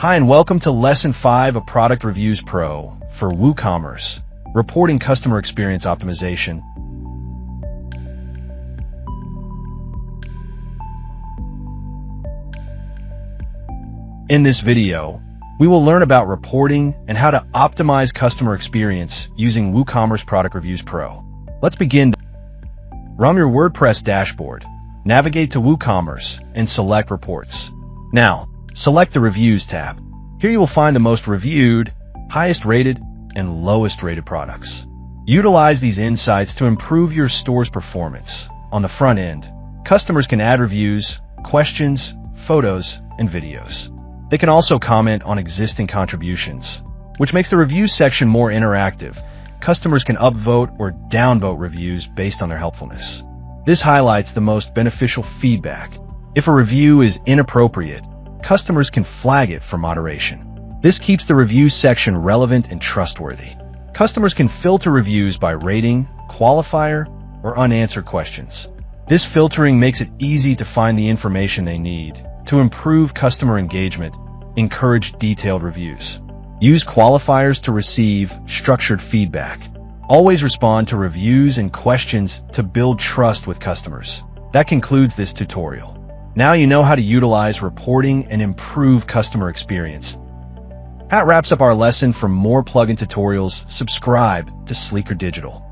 Hi and welcome to Lesson 5 of Product Reviews Pro for WooCommerce, reporting customer experience optimization. In this video, we will learn about reporting and how to optimize customer experience using WooCommerce Product Reviews Pro. Let's begin. Run your WordPress dashboard, navigate to WooCommerce, and select Reports. Now, select the Reviews tab. Here you will find the most reviewed, highest rated, and lowest rated products. Utilize these insights to improve your store's performance. On the front end, customers can add reviews, questions, photos, and videos. They can also comment on existing contributions, which makes the reviews section more interactive. Customers can upvote or downvote reviews based on their helpfulness. This highlights the most beneficial feedback. If a review is inappropriate, customers can flag it for moderation. This keeps the review section relevant and trustworthy. Customers can filter reviews by rating, qualifier, or unanswered questions. This filtering makes it easy to find the information they need. To improve customer engagement, encourage detailed reviews. Use qualifiers to receive structured feedback. Always respond to reviews and questions to build trust with customers. That concludes this tutorial. Now you know how to utilize reporting and improve customer experience. That wraps up our lesson. For more plugin tutorials, subscribe to Sleekr Digital.